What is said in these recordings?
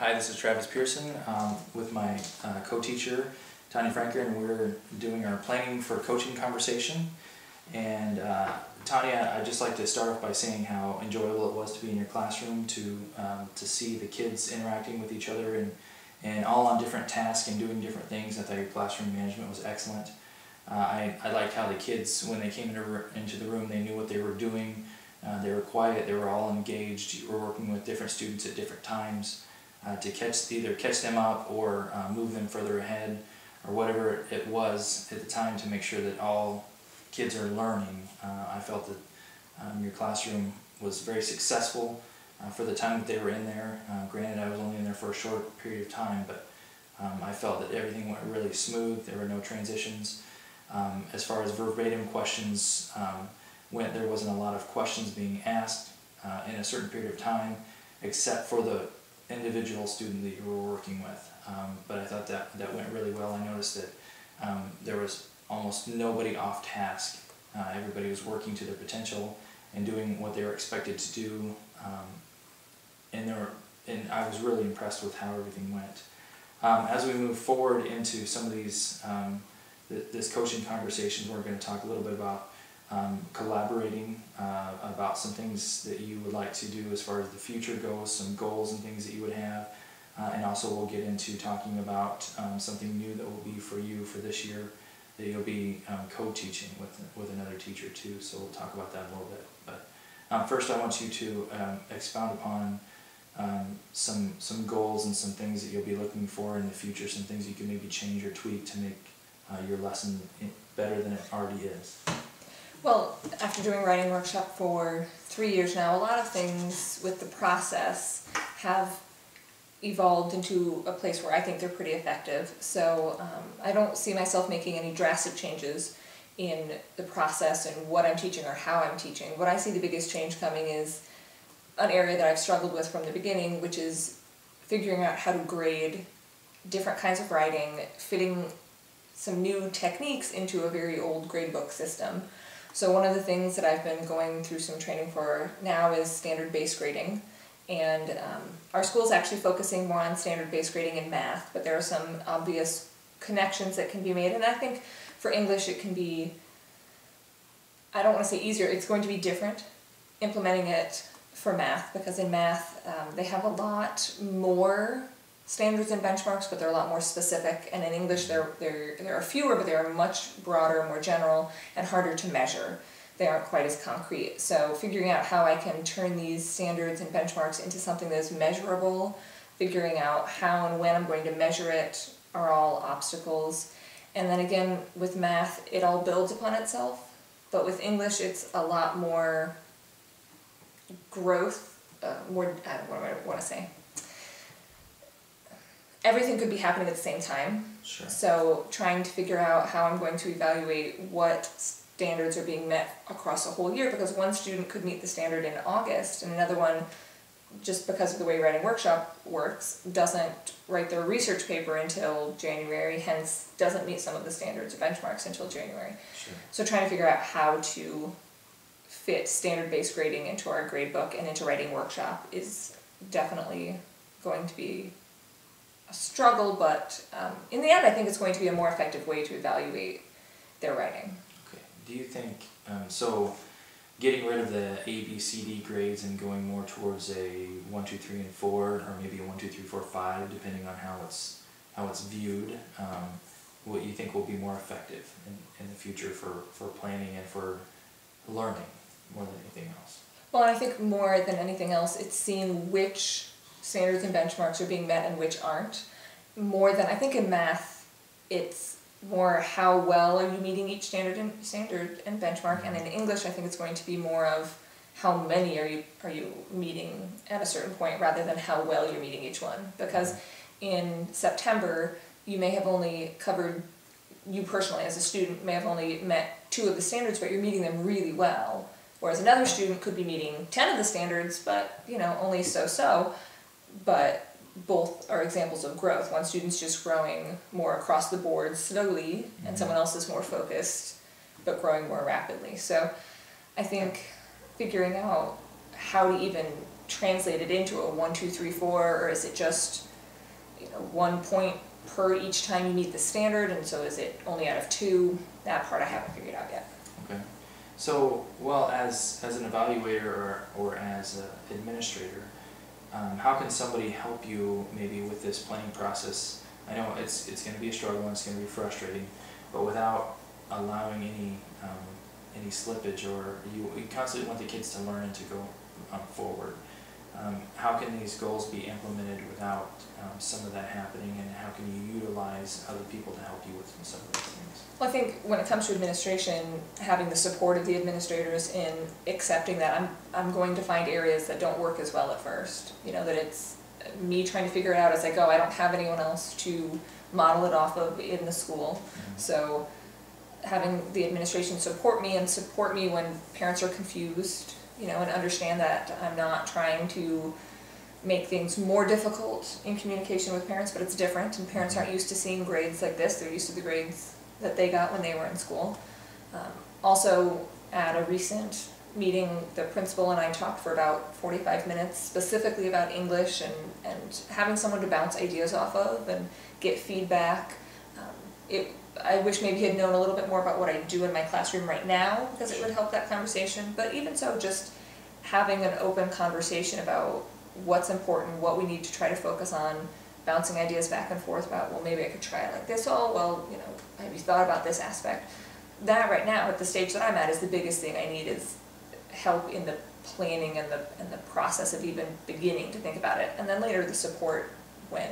Hi, this is Travis Pearson with my co-teacher, Tanya Franker, and we're doing our planning for coaching conversation. And Tanya, I'd just like to start off by saying how enjoyable it was to be in your classroom, to see the kids interacting with each other and all on different tasks and doing different things. I thought your classroom management was excellent. I liked how the kids, when they came into the room, they knew what they were doing. They were quiet, they were all engaged. You were working with different students at different times to either catch them up or move them further ahead, or whatever it was at the time, to make sure that all kids are learning. I felt that your classroom was very successful for the time that they were in there. Granted, I was only in there for a short period of time, but I felt that everything went really smooth. There were no transitions. As far as verbatim questions went, there wasn't a lot of questions being asked in a certain period of time, except for the individual student that you were working with. But I thought that went really well. I noticed that there was almost nobody off task. Everybody was working to their potential and doing what they were expected to do. And I was really impressed with how everything went. As we move forward into some of these this coaching conversations, we're going to talk a little bit about collaborating, about some things that you would like to do as far as the future goes, some goals and things that you would have, and also we'll get into talking about something new that will be for you for this year, that you'll be co-teaching with another teacher too, so we'll talk about that a little bit. But first I want you to expound upon some goals and some things that you'll be looking for in the future, some things you can maybe change or tweak to make your lesson better than it already is. Well, after doing writing workshop for 3 years now, a lot of things with the process have evolved into a place where I think they're pretty effective. So I don't see myself making any drastic changes in the process and what I'm teaching or how I'm teaching. What I see the biggest change coming is an area that I've struggled with from the beginning, which is figuring out how to grade different kinds of writing, fitting some new techniques into a very old gradebook system. So one of the things that I've been going through some training for now is standard-based grading, and our school's actually focusing more on standard-based grading in math, but there are some obvious connections that can be made, and I think for English it can be, I don't want to say easier, it's going to be different implementing it for math, because in math they have a lot more standards and benchmarks, but they're a lot more specific, and in English there are fewer, but they are much broader, more general, and harder to measure. They aren't quite as concrete. So figuring out how I can turn these standards and benchmarks into something that is measurable, figuring out how and when I'm going to measure it are all obstacles. And then again, with math, it all builds upon itself, but with English it's a lot more growth, what do I want to say? Everything could be happening at the same time. Sure. So trying to figure out how I'm going to evaluate what standards are being met across a whole year, because one student could meet the standard in August and another one, just because of the way writing workshop works, doesn't write their research paper until January, hence doesn't meet some of the standards or benchmarks until January. Sure. So trying to figure out how to fit standard-based grading into our gradebook and into writing workshop is definitely going to be a struggle, but in the end I think it's going to be a more effective way to evaluate their writing. Okay. Do you think, so getting rid of the A, B, C, D grades and going more towards a 1, 2, 3, and 4, or maybe a 1, 2, 3, 4, 5, depending on how it's viewed, what you think will be more effective in the future for planning and for learning more than anything else? Well, I think more than anything else it's seeing which standards and benchmarks are being met and which aren't. More than, I think in math, it's more how well are you meeting each standard and benchmark, and in English I think it's going to be more of how many are you meeting at a certain point rather than how well you're meeting each one. Because in September you may have only covered, you personally as a student may have only met 2 of the standards, but you're meeting them really well, whereas another student could be meeting 10 of the standards, but only so-so. But both are examples of growth. One student's just growing more across the board slowly, and someone else is more focused but growing more rapidly. So I think figuring out how to even translate it into a 1, 2, 3, 4, or is it just 1 point per each time you meet the standard, and so is it only out of 2? That part I haven't figured out yet. Okay. So, well, as an evaluator or as an administrator, how can somebody help you maybe with this planning process? I know it's going to be a struggle and it's going to be frustrating, but without allowing any slippage, or you constantly want the kids to learn and to go forward. How can these goals be implemented without some of that happening, and how can you utilize other people to help you with some of those things? Well, I think when it comes to administration, having the support of the administrators in accepting that I'm going to find areas that don't work as well at first. That it's me trying to figure it out as I go. I don't have anyone else to model it off of in the school. Mm-hmm. So having the administration support me when parents are confused, and understand that I'm not trying to make things more difficult in communication with parents, but it's different, and parents aren't used to seeing grades like this. They're used to the grades that they got when they were in school. Also, at a recent meeting, the principal and I talked for about 45 minutes specifically about English and having someone to bounce ideas off of and get feedback. I wish maybe he had known a little bit more about what I do in my classroom right now, because it would help that conversation. But even so, just having an open conversation about what's important, what we need to try to focus on, bouncing ideas back and forth about, well, maybe I could try it like this. Oh, well, have you thought about this aspect? That right now, at the stage that I'm at, is the biggest thing I need, is help in the planning and the process of even beginning to think about it. And then later the support when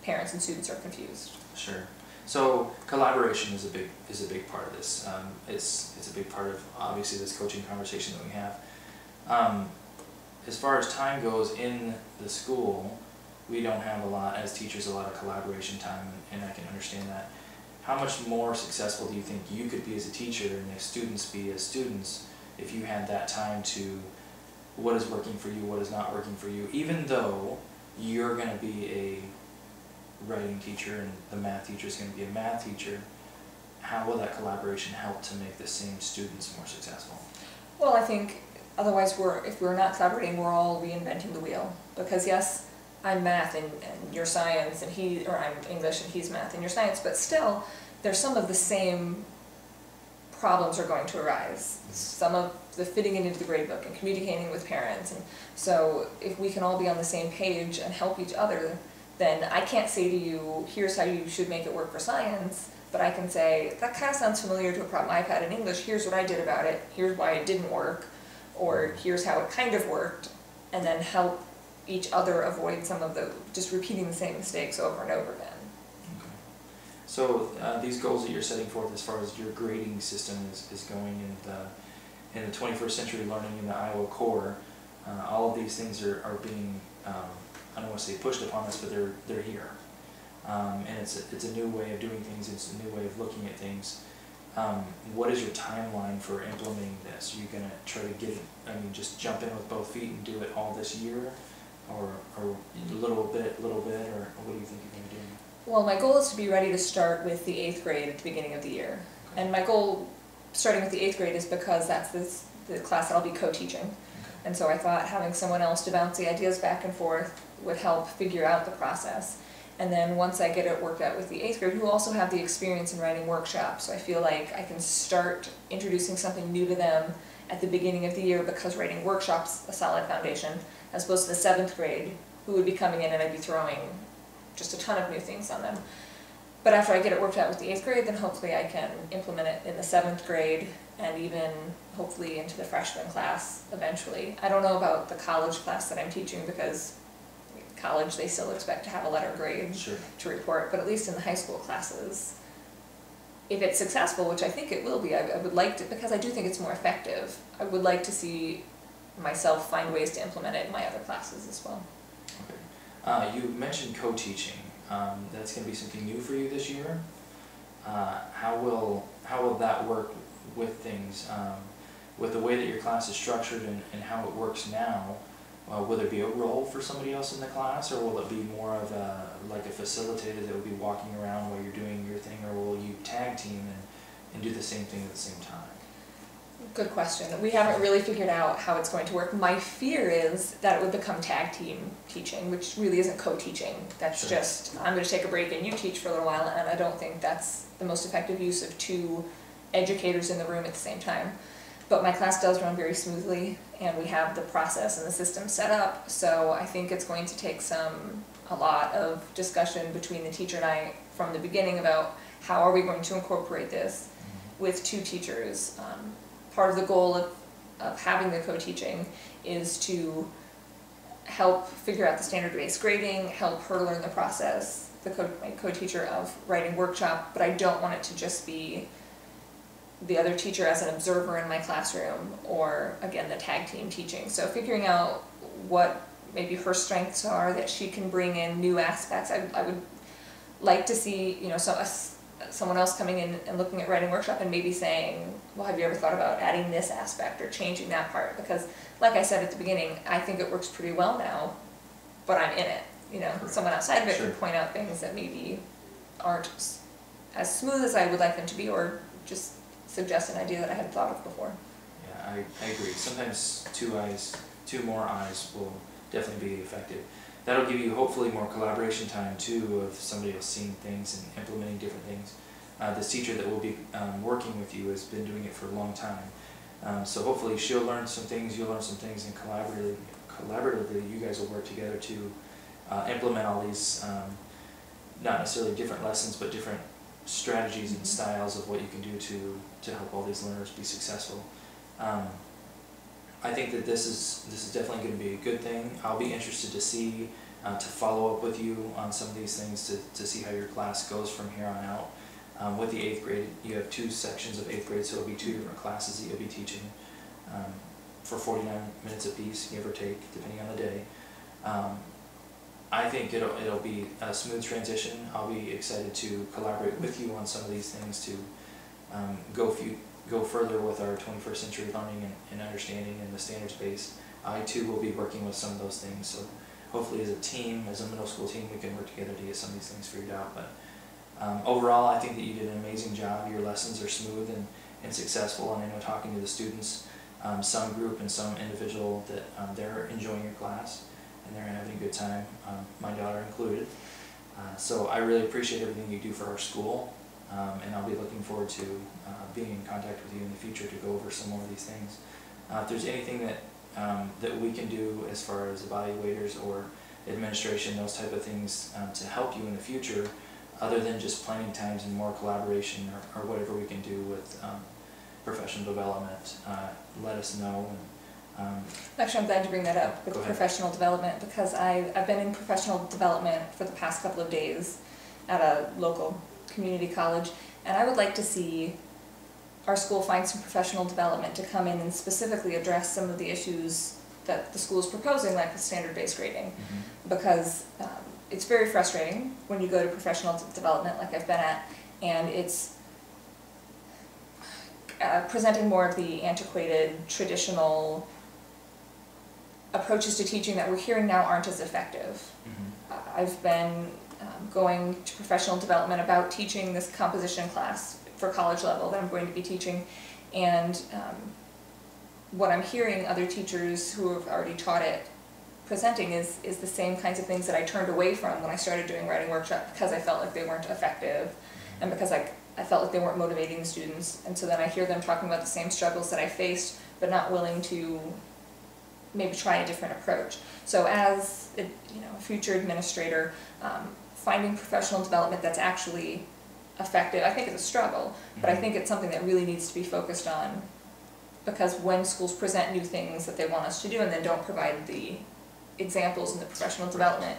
parents and students are confused. Sure. So collaboration is a big part of this. It's a big part of obviously this coaching conversation that we have. As far as time goes in the school, we don't have a lot of collaboration time, and I can understand that. How much more successful do you think you could be as a teacher and as students be as students if you had that time to what is working for you, what is not working for you, even though you're going to be a writing teacher and the math teacher is going to be a math teacher? How will that collaboration help to make the same students more successful? Well, I think otherwise if we're not collaborating, we're all reinventing the wheel. Because yes, I'm math and you're science, and I'm English and he's math and you're science, but still there's some of the same problems are going to arise. Some of the fitting it into the grade book and communicating with parents. And so if we can all be on the same page and help each other, then I can't say to you, here's how you should make it work for science, but I can say, that kind of sounds familiar to a problem I've had in English, here's what I did about it, here's why it didn't work, or here's how it kind of worked, and then help each other avoid some of just repeating the same mistakes over and over again. Okay. So these goals that you're setting forth as far as your grading system is going in the 21st century learning in the Iowa core, all of these things are being, I don't want to say pushed upon us, but they're here. And it's a new way of doing things, it's a new way of looking at things. What is your timeline for implementing this? Are you going to try to just jump in with both feet and do it all this year? Or a little bit, or what do you think you're going to do? Well, my goal is to be ready to start with the 8th grade at the beginning of the year. Okay. And my goal, starting with the 8th grade, is because that's the class that I'll be co-teaching. Okay. And so I thought having someone else to bounce the ideas back and forth would help figure out the process. And then once I get it worked out with the 8th grade, who also have the experience in writing workshops, so I feel like I can start introducing something new to them at the beginning of the year, because writing workshops a solid foundation, as opposed to the 7th grade, who would be coming in and I'd be throwing just a ton of new things on them. But after I get it worked out with the 8th grade, then hopefully I can implement it in the 7th grade and even hopefully into the freshman class eventually. I don't know about the college class that I'm teaching, because college they still expect to have a letter grade. Sure. To report, but at least in the high school classes, if it's successful, which I think it will be, I would like to, because I do think it's more effective, I would like to see myself find ways to implement it in my other classes as well. Okay. You mentioned co-teaching. That's going to be something new for you this year. How will that work with things, with the way that your class is structured and how it works now? Will there be a role for somebody else in the class, or will it be more of like a facilitator that will be walking around while you're doing your thing, or will you tag team and do the same thing at the same time? Good question. We haven't really figured out how it's going to work. My fear is that it would become tag team teaching, which really isn't co-teaching. That's Sure. just, I'm going to take a break and you teach for a little while, and I don't think that's the most effective use of two educators in the room at the same time. But my class does run very smoothly, and we have the process and the system set up, so I think it's going to take a lot of discussion between the teacher and I from the beginning about how are we going to incorporate this with two teachers. Part of the goal of having the co-teaching is to help figure out the standard-based grading, help her learn the process, my co-teacher of writing workshop, but I don't want it to just be the other teacher as an observer in my classroom, or again the tag team teaching. So figuring out what maybe her strengths are that she can bring in new aspects. I would like to see, you know, someone else coming in and looking at writing workshop and maybe saying, well, have you ever thought about adding this aspect or changing that part? Because like I said at the beginning, I think it works pretty well now, but I'm in it. You know, someone outside of it can point out things that maybe aren't as smooth as I would like them to be, or just suggest an idea that I hadn't thought of before. Yeah, I agree. Sometimes two more eyes will definitely be effective. That'll give you hopefully more collaboration time too, of somebody else seeing things and implementing different things. This teacher that will be working with you has been doing it for a long time. So hopefully she'll learn some things, you'll learn some things, and collaboratively you guys will work together to implement all these, not necessarily different lessons, but different strategies and styles of what you can do to help all these learners be successful. I think that this is definitely going to be a good thing. I'll be interested to see, to follow up with you on some of these things to see how your class goes from here on out. With the 8th grade, you have 2 sections of 8th grade, so it'll be 2 different classes that you'll be teaching for 49 minutes apiece, give or take, depending on the day. I think it'll be a smooth transition. I'll be excited to collaborate with you on some of these things to go further with our 21st century learning and understanding and the standards base. I too will be working with some of those things, so hopefully as a team, as a middle school team, we can work together to get some of these things figured out. But overall, I think that you did an amazing job. Your lessons are smooth and successful, and I know talking to the students, some group and some individual, that they're enjoying your class and they're having a good time, my daughter included. So I really appreciate everything you do for our school, and I'll be looking forward to being in contact with you in the future to go over some more of these things. If there's anything that we can do as far as evaluators or administration, those type of things, to help you in the future, other than just planning times and more collaboration or whatever we can do with professional development, let us know. Actually, I'm glad you bring that up with professional development, because I've been in professional development for the past couple of days at a local community college, and I would like to see our school find some professional development to come in and specifically address some of the issues that the school is proposing, like with standard-based grading, because it's very frustrating when you go to professional development like I've been at, and it's presenting more of the antiquated, traditional approaches to teaching that we're hearing now aren't as effective. I've been going to professional development about teaching this composition class for college level that I'm going to be teaching, and what I'm hearing other teachers who have already taught it presenting is the same kinds of things that I turned away from when I started doing writing workshop, because I felt like they weren't effective and because I felt like they weren't motivating the students. And so then I hear them talking about the same struggles that I faced, but not willing to maybe try a different approach. So as a future administrator, finding professional development that's actually effective, I think it's a struggle, but I think it's something that really needs to be focused on, because when schools present new things that they want us to do and then don't provide the examples in the professional development,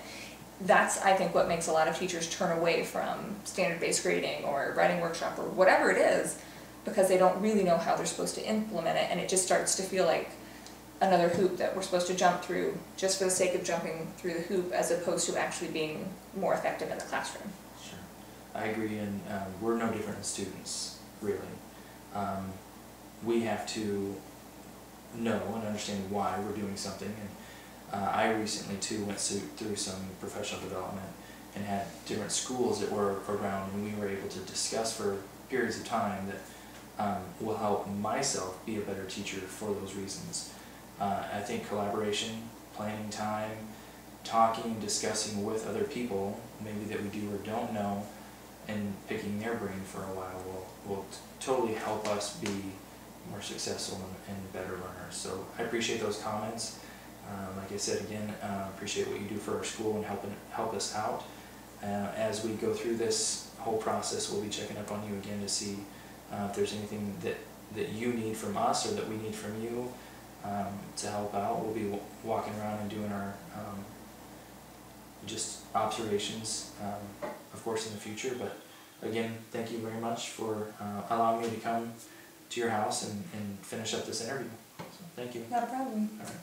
that's, I think, what makes a lot of teachers turn away from standard-based grading or writing workshop or whatever it is, because they don't really know how they're supposed to implement it, and it just starts to feel like another hoop that we're supposed to jump through just for the sake of jumping through the hoop, as opposed to actually being more effective in the classroom. Sure. I agree, and we're no different as students, really. We have to know and understand why we're doing something, and I recently too went through some professional development and had different schools that were around, and we were able to discuss for periods of time that will help myself be a better teacher for those reasons. I think collaboration, planning time, talking, discussing with other people, maybe that we do or don't know, and picking their brain for a while will totally help us be more successful and better learners. So I appreciate those comments. Like I said again, appreciate what you do for our school and help us out. As we go through this whole process, we'll be checking up on you again to see if there's anything that you need from us or that we need from you to help out. We'll be walking around and doing our just observations, of course, in the future. But again, thank you very much for allowing me to come to your house and finish up this interview. So thank you. Not a problem. All right.